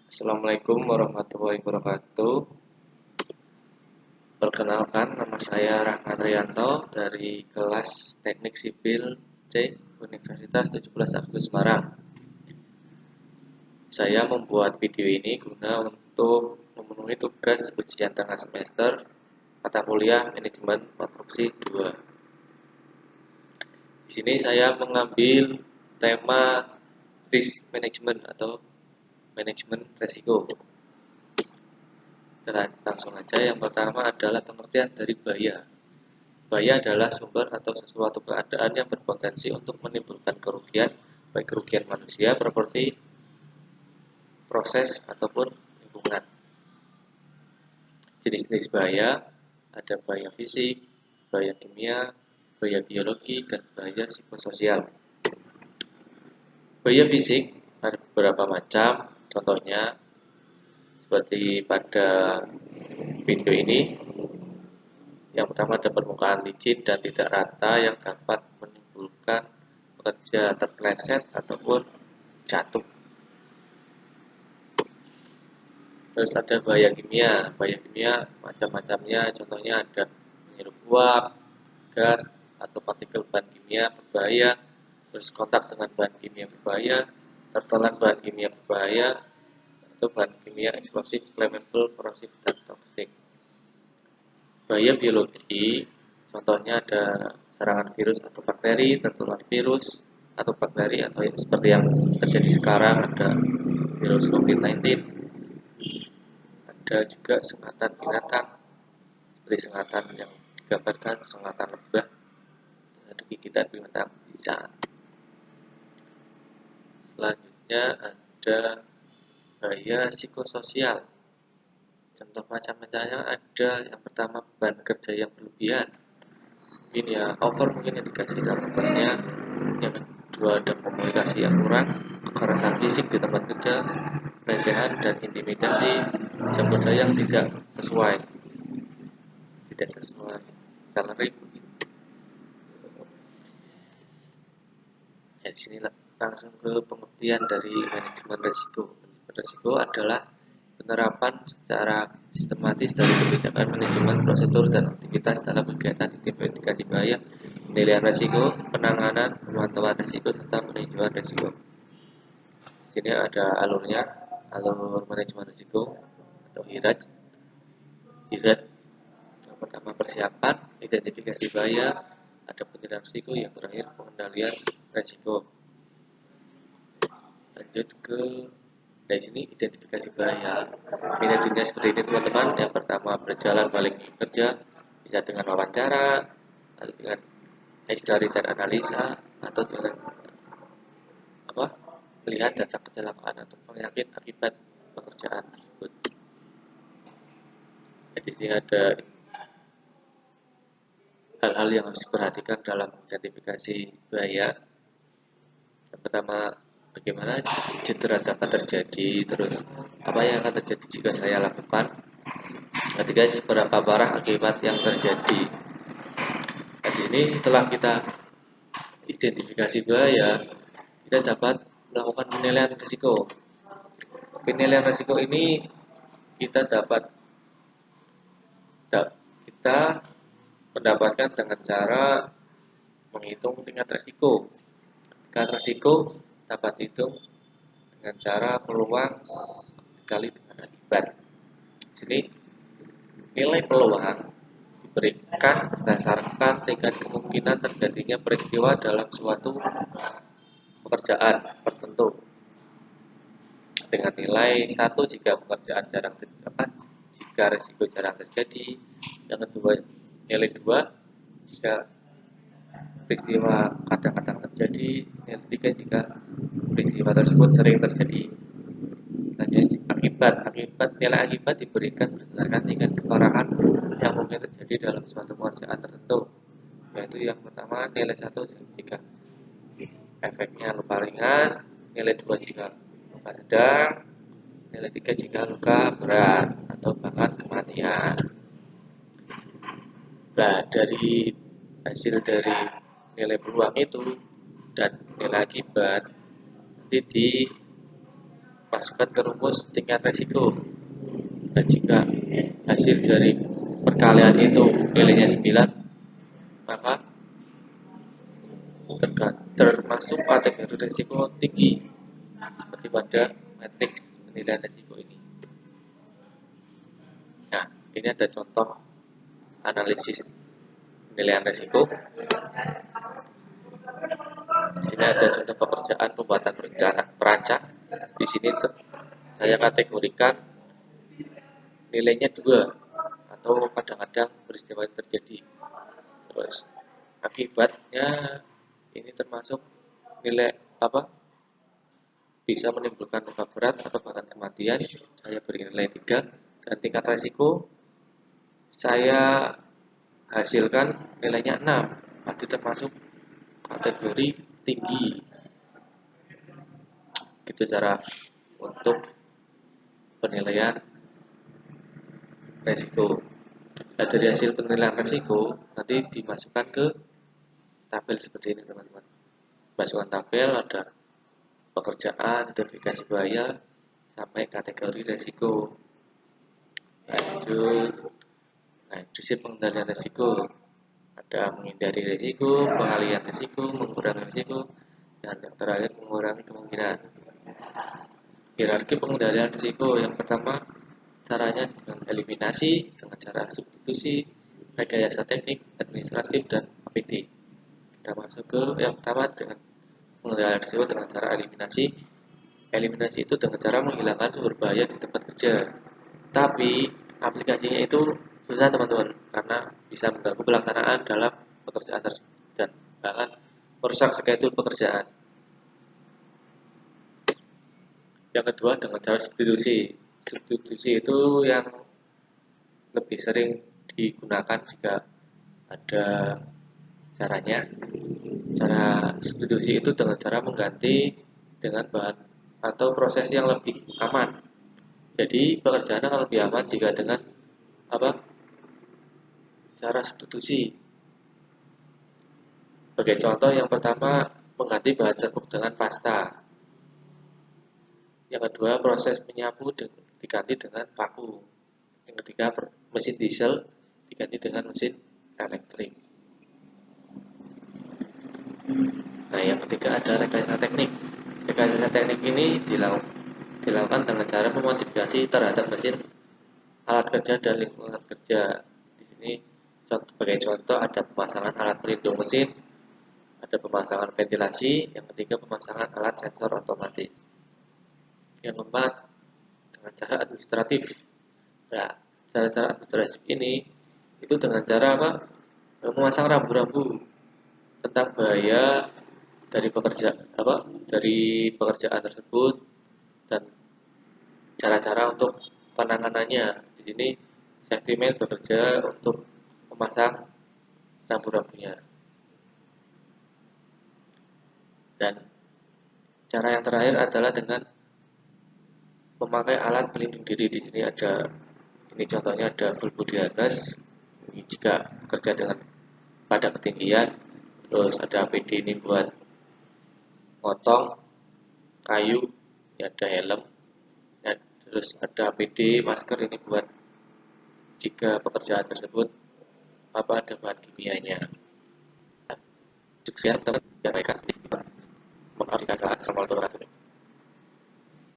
Assalamualaikum warahmatullahi wabarakatuh. Perkenalkan, nama saya Rahmat Rianto dari kelas Teknik Sipil C Universitas 17 Agustus Semarang. Saya membuat video ini guna untuk memenuhi tugas ujian tengah semester mata kuliah Manajemen Konstruksi 2. Di sini saya mengambil tema risk management atau manajemen resiko. Langsung aja, yang pertama adalah pengertian dari bahaya. Bahaya adalah sumber atau sesuatu keadaan yang berpotensi untuk menimbulkan kerugian, baik kerugian manusia, properti, proses, ataupun lingkungan. Jenis-jenis bahaya ada bahaya fisik, bahaya kimia, bahaya biologi, dan bahaya psikososial. Bahaya fisik ada beberapa macam, contohnya seperti pada video ini. Yang pertama ada permukaan licin dan tidak rata yang dapat menimbulkan pekerja terpeleset ataupun jatuh. Terus ada bahaya kimia. Bahaya kimia macam-macamnya, contohnya ada menghirup uap, gas, atau partikel bahan kimia berbahaya, terus kontak dengan bahan kimia berbahaya, tertelan bahan kimia berbahaya, atau bahan kimia eksplosif, flammable, korosif, dan toksik. Bahaya biologi, contohnya ada serangan virus atau bakteri, tertular virus atau bakteri, atau seperti yang terjadi sekarang ada virus COVID-19. Ada juga sengatan binatang, seperti sengatan yang digambarkan, sengatan lebah atau gigitan binatang bisa. Selanjutnya ada bahaya psikososial. Contoh macam-macamnya ada, yang pertama beban kerja yang berlebihan, mungkin ya over mungkin indikasi dalam tugasnya. Yang kedua ada komunikasi yang kurang, kekerasan fisik di tempat kerja, pelecehan dan intimidasi, jam kerja yang tidak sesuai salary. Ya, di sini langsung ke pengertian dari manajemen risiko. Manajemen risiko adalah penerapan secara sistematis dari kebijakan manajemen prosedur dan aktivitas dalam kegiatan identifikasi bahaya, penilaian risiko, penanganan, pemantauan risiko, serta peninjauan risiko. Di sini ada alurnya, alur manajemen risiko atau HIRAT. HIRAT yang pertama persiapan, identifikasi bahaya, ada penilaian risiko, yang terakhir pengendalian risiko. Lanjut ke dari sini identifikasi bahaya. Metodenya seperti ini teman-teman. Yang pertama berjalan balik kerja, bisa dengan wawancara, atau dengan history dan analisa, atau dengan melihat data kecelakaan atau penyakit akibat pekerjaan tersebut. Jadi sini ada hal-hal yang harus diperhatikan dalam identifikasi bahaya. Yang pertama, bagaimana cedera dapat terjadi, terus apa yang akan terjadi jika saya lakukan, ketiga seberapa parah akibat yang terjadi. Dan ini setelah kita identifikasi bahaya, kita dapat melakukan penilaian risiko. Penilaian risiko ini kita mendapatkan dengan cara menghitung tingkat risiko. Tingkat risiko dapat dihitung dengan cara peluang dikali dengan akibat. Jadi nilai peluang diberikan berdasarkan tingkat kemungkinan terjadinya peristiwa dalam suatu pekerjaan tertentu. Dengan nilai 1 jika pekerjaan jarang terjadi, jika risiko jarang terjadi. Yang kedua nilai 2 jika peristiwa kadang-kadang terjadi. Nilai 3 jika peristiwa tersebut sering terjadi. Akibat nilai akibat diberikan berdasarkan tingkat keparahan yang mungkin terjadi dalam suatu pekerjaan tertentu, yaitu yang pertama nilai 1 jika efeknya luka ringan, nilai 2 jika luka sedang, nilai 3 jika luka berat atau bahkan kematian. Nah, dari hasil dari nilai peluang itu dan nilai akibat nanti masukkan ke rumus tingkat resiko. Dan jika hasil dari perkalian itu nilainya 9, maka termasuk kategori risiko tinggi seperti pada matriks penilaian risiko ini. Nah, ini ada contoh analisis penilaian risiko. Di sini ada contoh pekerjaan pembuatan rencana perancang. Di sini saya kategorikan nilainya 2 atau kadang-kadang peristiwa terjadi. Terus akibatnya ini termasuk nilai bisa menimbulkan luka berat atau bahkan kematian. Saya beri nilai 3. Dan tingkat resiko saya hasilkan nilainya 6. Berarti termasuk kategori tinggi. Itu cara untuk penilaian resiko. Nah, dari hasil penilaian resiko nanti dimasukkan ke tabel seperti ini, teman-teman. Masukkan tabel, ada pekerjaan, identifikasi bahaya, sampai kategori resiko. Lanjut. Nah, prinsip pengendalian resiko. Ada menghindari resiko, pengalihan resiko, mengurangi resiko, dan yang terakhir mengurangi kemungkinan. Hierarki pengendalian risiko. Yang pertama, caranya dengan eliminasi, dengan cara substitusi, rekayasa teknik, administratif, dan APD. Kita masuk ke yang pertama dengan pengendalian risiko dengan cara eliminasi. Eliminasi itu dengan cara menghilangkan sumber bahaya di tempat kerja. Tapi aplikasinya itu susah, teman-teman, karena bisa mengganggu pelaksanaan dalam pekerjaan tersebut dan bahkan merusak schedule pekerjaan. Yang kedua dengan cara substitusi. Substitusi itu yang lebih sering digunakan jika ada caranya. Cara substitusi itu dengan cara mengganti dengan bahan atau proses yang lebih aman. Jadi pekerjaan akan lebih aman jika dengan cara substitusi. Sebagai contoh, yang pertama mengganti bahan serbuk dengan pasta. Yang kedua, proses menyapu diganti dengan paku. Yang ketiga, mesin diesel diganti dengan mesin elektrik. Nah, yang ketiga ada rekayasa teknik. Rekayasa teknik ini dilakukan dengan cara memodifikasi terhadap mesin, alat kerja, dan lingkungan kerja. Di sini sebagai contoh ada pemasangan alat pelindung mesin, ada pemasangan ventilasi, yang ketiga pemasangan alat sensor otomatis. Yang keempat, dengan cara administratif. Nah, cara-cara administratif ini itu dengan cara memasang rambu-rambu tentang bahaya dari pekerjaan tersebut dan cara-cara untuk penanganannya. Di sini safety man bekerja untuk memasang rambu-rambunya. Dan cara yang terakhir adalah dengan memakai alat pelindung diri. Di sini ini contohnya ada full body harness. Ini jika bekerja pada ketinggian. Terus ada APD ini buat motong kayu, ada helm. Dan terus ada APD masker ini buat jika pekerjaan tersebut ada bahan kimianya. Sekian teman-teman, Assalamualaikum warahmatullahi wabarakatuh.